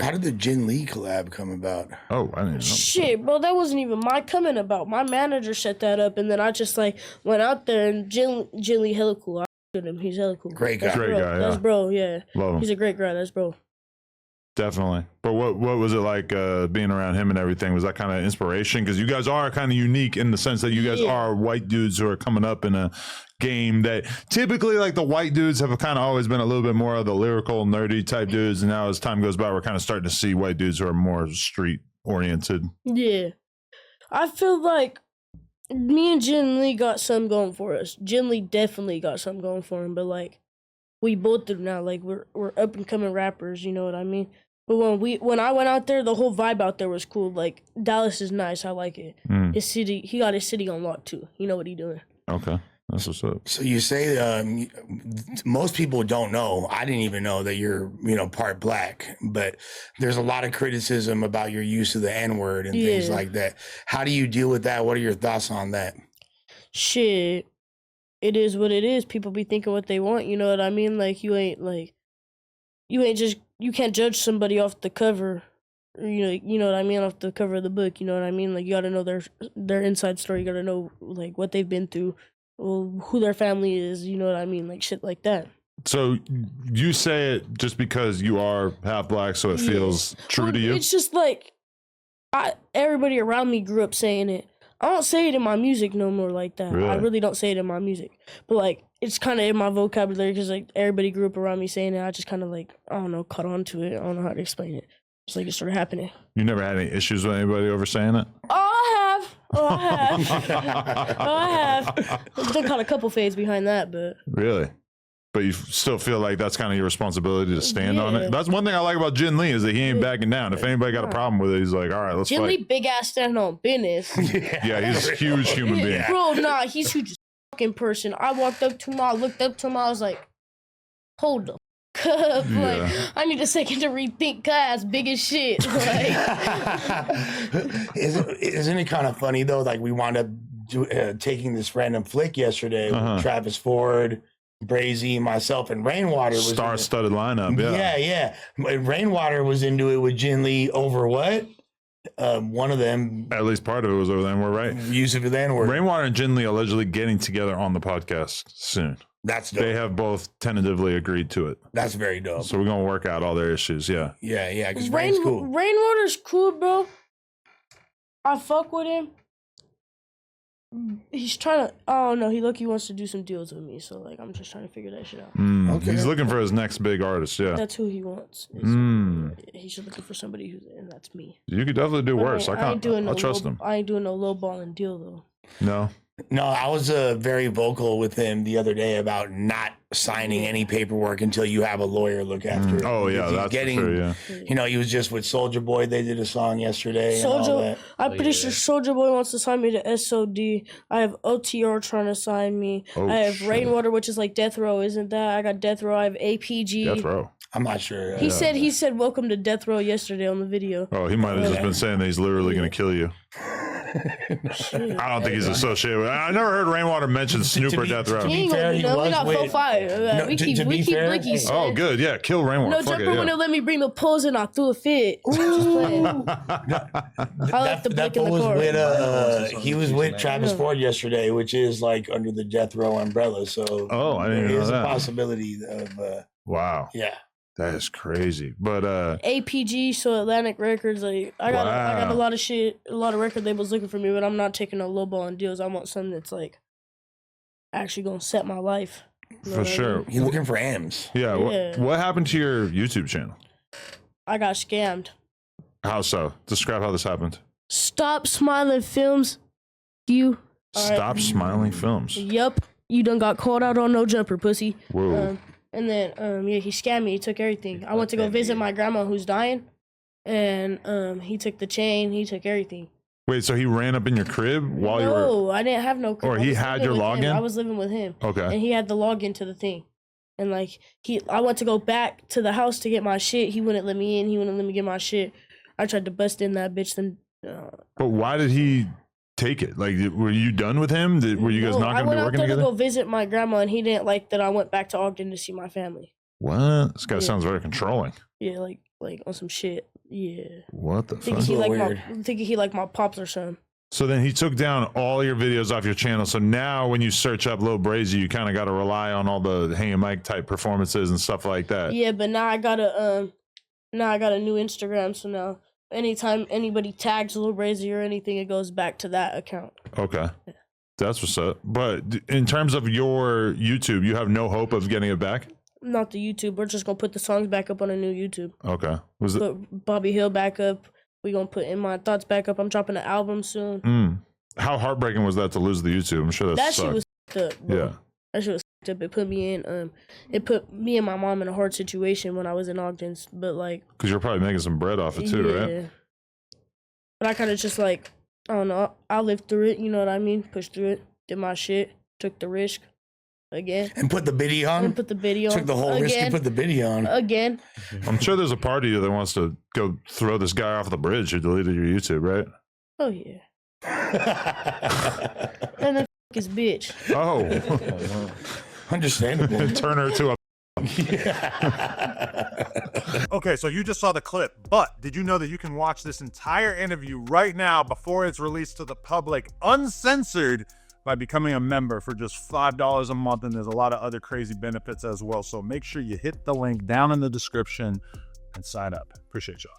How did the Jin Lee collab come about? Oh, I didn't know. Shit, bro, that wasn't even my coming about. My manager set that up, and then I just like went out there, and Jin Lee hella cool. I with him. He's hella cool. Great guy. That's Great bro. guy, yeah. That's bro, yeah. Love him. He's a great guy. That's bro. Definitely. But what was it like being around him and everything? Was that kind of inspiration? Because you guys are kind of unique in the sense that you guys are white dudes who are coming up in a game that typically like the white dudes have kind of always been a little bit more of the lyrical, nerdy type dudes. And now as time goes by, we're kind of starting to see white dudes who are more street oriented. Yeah. I feel like me and Jin Lee got something going for us. Jin Lee definitely got something going for him, but like we both do now. Like we're up and coming rappers, you know what I mean? But when I went out there, the whole vibe out there was cool. Like Dallas is nice, I like it. His city, he got his city on lock too. You know what he doing? Okay, that's what's up. So you say most people don't know. I didn't even know that you're part black, but there's a lot of criticism about your use of the N-word and things like that. How do you deal with that? What are your thoughts on that? Shit, it is what it is. People be thinking what they want. You know what I mean? Like you can't judge somebody off the cover. You know what I mean, off the cover of the book. You know what I mean? Like you got to know their inside story. You got to know like what they've been through, who their family is. You know what I mean? Like shit like that. So you say it just because you are half black, so it feels true to you? It's just like everybody around me grew up saying it. I don't say it in my music no more like that. Really? I really don't say it in my music. But like it's kind of in my vocabulary because like everybody grew up around me saying it. I just kind of like, I don't know, caught on to it. I don't know how to explain it. It's like it started happening. You never had any issues with anybody over saying it? I have. I've done kind of a couple fades behind that, but Really? But you still feel like that's kind of your responsibility to stand on it? That's one thing I like about Jin Lee is that he ain't backing down. If anybody got a problem with it, he's like, all right, let's Jin fight. Lee big ass standing on business. Yeah, he's a huge human being. Bro, nah, he's huge as fucking person. I walked up to him, I looked up to him, I was like, hold the f up. Like, I need a second to rethink class, big as shit. Like, Isn't it kind of funny though? Like we wound up taking this random flick yesterday with Travis Ford, LilBrazzy, myself, and Rainwater. Was Star-studded lineup, yeah. Rainwater was into it with Jin Lee over what? One of them. At least part of it was over there, we're right. Use of the N-word. Rainwater and Jin Lee allegedly getting together on the podcast soon. That's dope. They have both tentatively agreed to it. That's very dope. So we're going to work out all their issues, yeah. Yeah, because Rain's cool. Rainwater's cool, bro. I fuck with him. He's trying to, I don't know, he wants to do some deals with me, so like I'm just trying to figure that shit out. Okay. He's looking for his next big artist, yeah. That's who he wants. He's looking for somebody and that's me. You could definitely do worse. I trust him. I ain't doing no lowballing deal though. No, I was very vocal with him the other day about not signing any paperwork until you have a lawyer look after it. Oh yeah, that's for sure, yeah. He was just with Soulja Boy. They did a song yesterday. And all that. I'm pretty sure Soulja Boy wants to sign me to SOD. I have OTR trying to sign me. I have Rainwater, which is like Death Row, isn't that? I got Death Row. I have APG. Death Row. I'm not sure. He said welcome to Death Row yesterday on the video. Oh, he might have just been saying that he's literally going to kill you. I don't think he's associated with it. I never heard Rainwater mention Snoop or Death Row. To be fair, he was we got 4-5. We keep blickies. Oh, good. Yeah, kill Rainwater. No jumper when they let me bring the pose and I threw a fit. I left the blick in the car. He was with Travis Ford yesterday, which is like under the Death Row umbrella. So I didn't know that. a possibility of wow. Yeah. That is crazy. But APG, so Atlantic Records, like I got a lot of shit, a lot of record labels looking for me, but I'm not taking no lowballing deals. I want something that's like actually gonna set my life. For sure. You're looking for M's. Yeah. What happened to your YouTube channel? I got scammed. How so? Describe how this happened. Stop Smiling Films. Stop Smiling Films. Yup. You done got called out on no jumper, pussy. Whoa. And then, he scammed me. He took everything. I went to go visit my grandma who's dying, and he took the chain. He took everything. Wait, so he ran up in your crib while you were... No, I didn't have no crib. Or he had your login? I was living with him. Okay. And he had the login to the thing. And, like, I went to go back to the house to get my shit. He wouldn't let me in. He wouldn't let me get my shit. I tried to bust in that bitch. Then. But why did he take it? Like, were you done with him? Were you guys not going to be working together? I went out there to go visit my grandma, and he didn't like that I went back to Ogden to see my family. What? This guy sounds very controlling. Yeah, like like on some shit. Yeah. What the fuck? Thinking he like my pops or something. So then he took down all your videos off your channel. So now when you search up LilBrazzy, you kind of got to rely on all the hanging mic type performances and stuff like that. Yeah, but now I got a new Instagram. So now anytime anybody tags LilBrazzy or anything, it goes back to that account. Okay. That's what's up. But in terms of your YouTube, you have no hope of getting it back? Not the YouTube. We're just gonna put the songs back up on a new YouTube. Okay. Put Bobby Hill back up. We gonna put In My Thoughts back up. I'm dropping an album soon. How heartbreaking was that to lose the YouTube? I'm sure that shit was up. Bro. Yeah. That shit was up. It put me and my mom in a hard situation when I was in Ogden's. But like, because you're probably making some bread off it too, right? But I kind of just like, I don't know. I lived through it. You know what I mean? Pushed through it. Did my shit. Took the risk. Again. And put the biddy on? Took the whole risk and put the biddy on. Again. I'm sure there's a part of you that wants to go throw this guy off the bridge who deleted your YouTube, right? Oh, yeah. And then his bitch. Oh. Understandable. Turn her to a... Okay, so you just saw the clip, but did you know that you can watch this entire interview right now before it's released to the public, uncensored, by becoming a member for just $5 a month, and there's a lot of other crazy benefits as well. So make sure you hit the link down in the description and sign up. Appreciate y'all.